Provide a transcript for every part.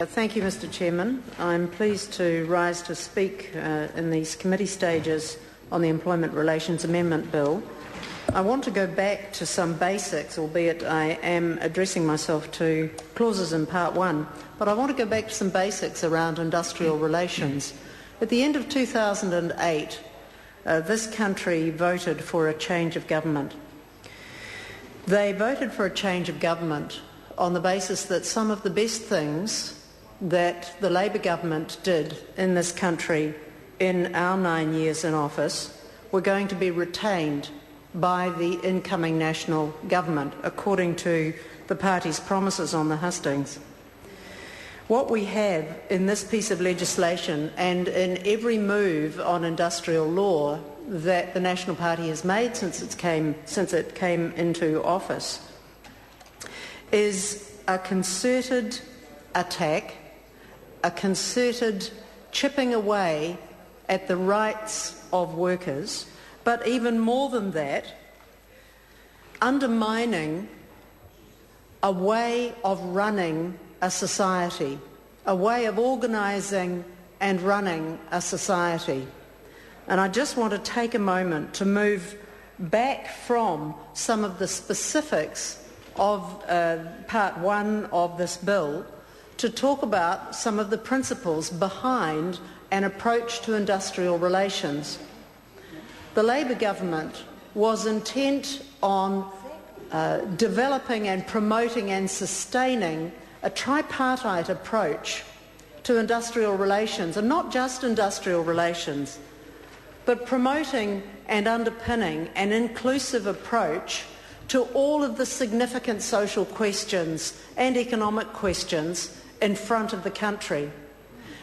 Thank you, Mr. Chairman. I'm pleased to rise to speak in these committee stages on the Employment Relations Amendment Bill. I want to go back to some basics, albeit I am addressing myself to clauses in Part 1, but I want to go back to some basics around industrial relations. At the end of 2008, this country voted for a change of government. They voted for a change of government on the basis that some of the best things that the Labor government did in this country in our 9 years in office were going to be retained by the incoming national government, according to the party's promises on the hustings. What we have in this piece of legislation and in every move on industrial law that the National Party has made since it came into office is a concerted attack, a concerted chipping away at the rights of workers, but even more than that, undermining a way of running a society, a way of organising and running a society. And I just want to take a moment to move back from some of the specifics of Part 1 of this bill to talk about some of the principles behind an approach to industrial relations. The Labor government was intent on developing and promoting and sustaining a tripartite approach to industrial relations, and not just industrial relations, but promoting and underpinning an inclusive approach to all of the significant social questions and economic questions in front of the country.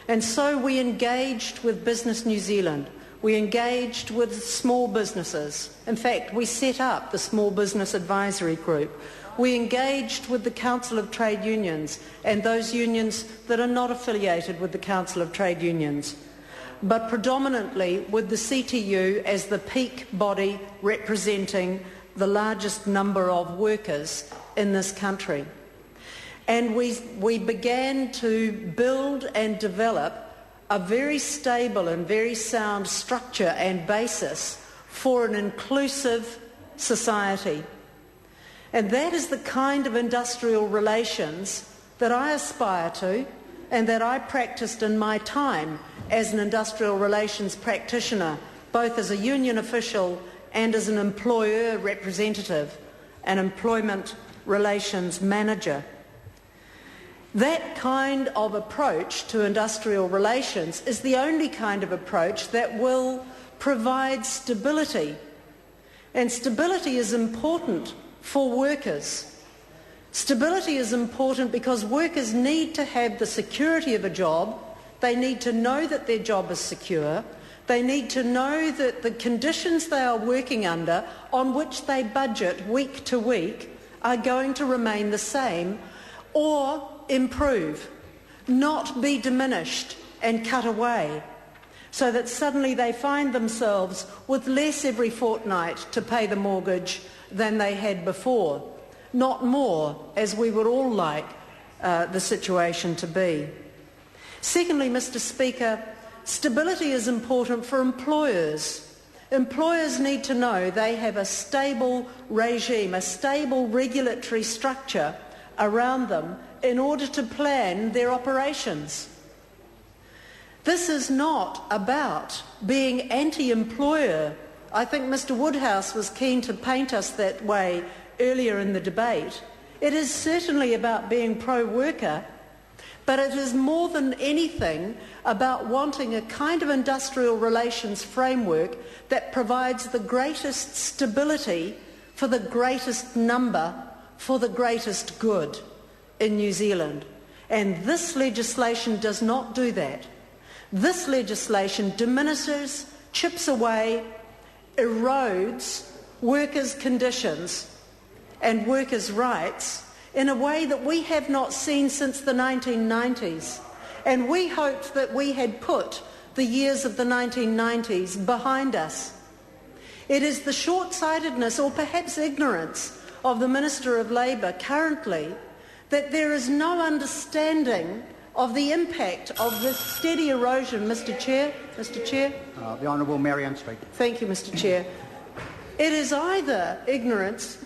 And so we engaged with Business New Zealand. We engaged with small businesses. In fact, we set up the Small Business Advisory Group. We engaged with the Council of Trade Unions and those unions that are not affiliated with the Council of Trade Unions, but predominantly with the CTU as the peak body representing the largest number of workers in this country. And we began to build and develop a very stable and very sound structure and basis for an inclusive society. And that is the kind of industrial relations that I aspire to and that I practiced in my time as an industrial relations practitioner, both as a union official and as an employer representative, an employment relations manager. That kind of approach to industrial relations is the only kind of approach that will provide stability. And stability is important for workers. Stability is important because workers need to have the security of a job. They need to know that their job is secure. They need to know that the conditions they are working under, on which they budget week to week, are going to remain the same or improve, not be diminished and cut away, so that suddenly they find themselves with less every fortnight to pay the mortgage than they had before, not more, as we would all like the situation to be. Secondly, Mr. Speaker, stability is important for employers. Employers need to know they have a stable regime, a stable regulatory structure around them in order to plan their operations. This is not about being anti-employer. I think Mr. Woodhouse was keen to paint us that way earlier in the debate. It is certainly about being pro-worker, but it is more than anything about wanting a kind of industrial relations framework that provides the greatest stability for the greatest number, for the greatest good in New Zealand. And this legislation does not do that. This legislation diminishes, chips away, erodes workers' conditions and workers' rights in a way that we have not seen since the 1990s. And we hoped that we had put the years of the 1990s behind us. It is the short-sightedness or perhaps ignorance of the Minister of Labour currently that there is no understanding of the impact of this steady erosion, Mr Chair. Mr Chair. The Honourable Marianne Street. Thank you, Mr Chair. It is either ignorance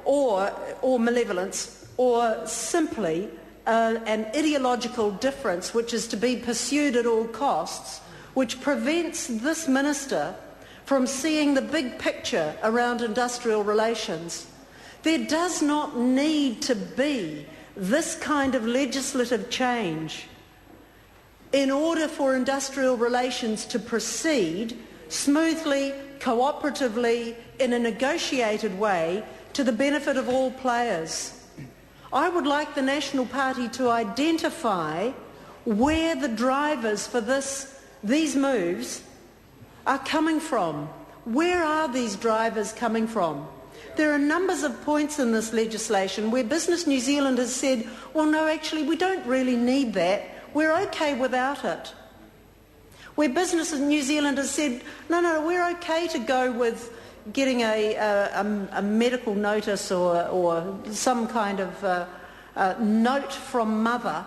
or malevolence or simply an ideological difference which is to be pursued at all costs, which prevents this minister from seeing the big picture around industrial relations. There does not need to be this kind of legislative change in order for industrial relations to proceed smoothly, cooperatively, in a negotiated way to the benefit of all players. I would like the National Party to identify where the drivers for these moves are coming from. Where are these drivers coming from? There are numbers of points in this legislation where Business New Zealand has said, well, no, actually, we don't really need that. We're okay without it. Where Business New Zealand has said, no, we're okay to go with getting a medical notice or some kind of note from mother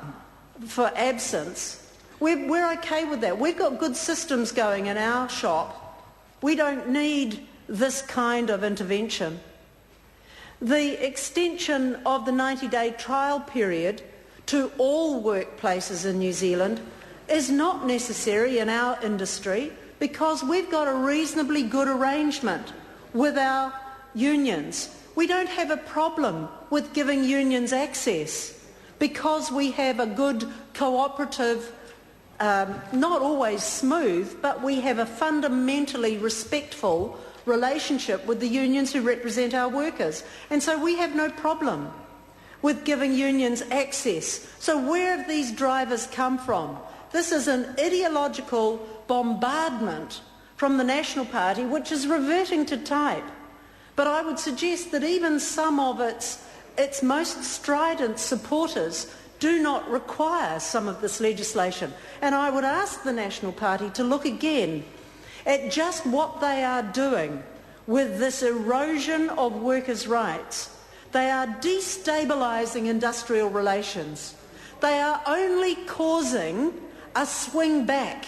for absence. We're okay with that. We've got good systems going in our shop. We don't need this kind of intervention. The extension of the 90-day trial period to all workplaces in New Zealand is not necessary in our industry because we've got a reasonably good arrangement with our unions. We don't have a problem with giving unions access because we have a good cooperative, not always smooth, but we have a fundamentally respectful relationship with the unions who represent our workers. And so we have no problem with giving unions access. So where have these drivers come from? This is an ideological bombardment from the National Party, which is reverting to type. But I would suggest that even some of its most strident supporters do not require some of this legislation. And I would ask the National Party to look again at just what they are doing with this erosion of workers' rights. They are destabilising industrial relations. They are only causing a swing back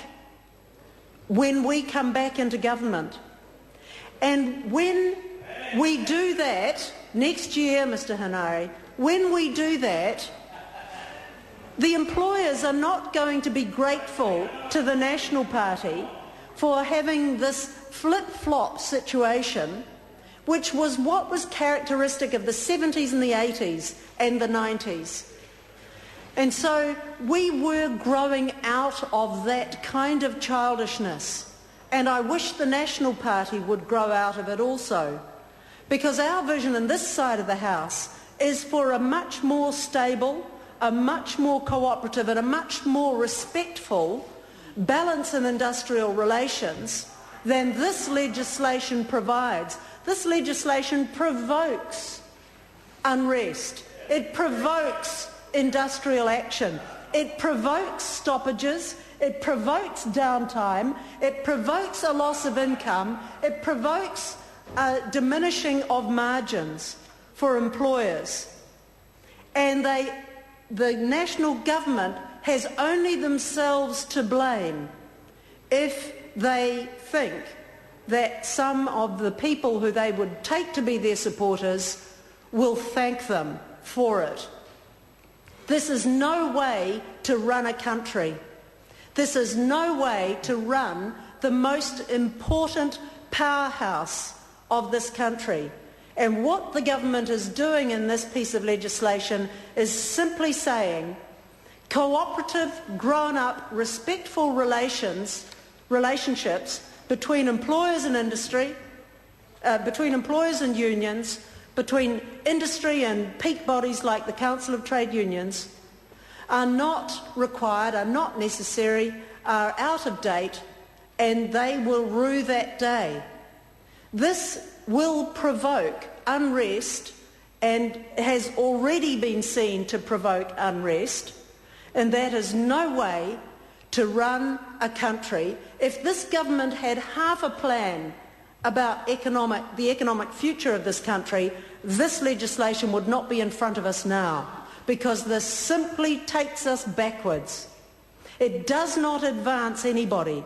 when we come back into government. And when we do that next year, Mr Hanare, when we do that, the employers are not going to be grateful to the National Party for having this flip-flop situation, which was what was characteristic of the 70s and the 80s and the 90s. And so we were growing out of that kind of childishness, and I wish the National Party would grow out of it also, because our vision in this side of the House is for a much more stable, a much more cooperative and a much more respectful balance in industrial relations than this legislation provides. This legislation provokes unrest. It provokes industrial action. It provokes stoppages. It provokes downtime. It provokes a loss of income. It provokes a diminishing of margins for employers. And the national government has only themselves to blame if they think that some of the people who they would take to be their supporters will thank them for it. This is no way to run a country. This is no way to run the most important powerhouse of this country. And what the government is doing in this piece of legislation is simply saying cooperative, grown-up, respectful relationships between employers and industry, between employers and unions, between industry and peak bodies like the Council of Trade Unions are not required, are not necessary, are out of date, and they will rue that day. This will provoke unrest and has already been seen to provoke unrest, and that is no way to run a country. If this government had half a plan about the economic future of this country, this legislation would not be in front of us now. because this simply takes us backwards. It does not advance anybody.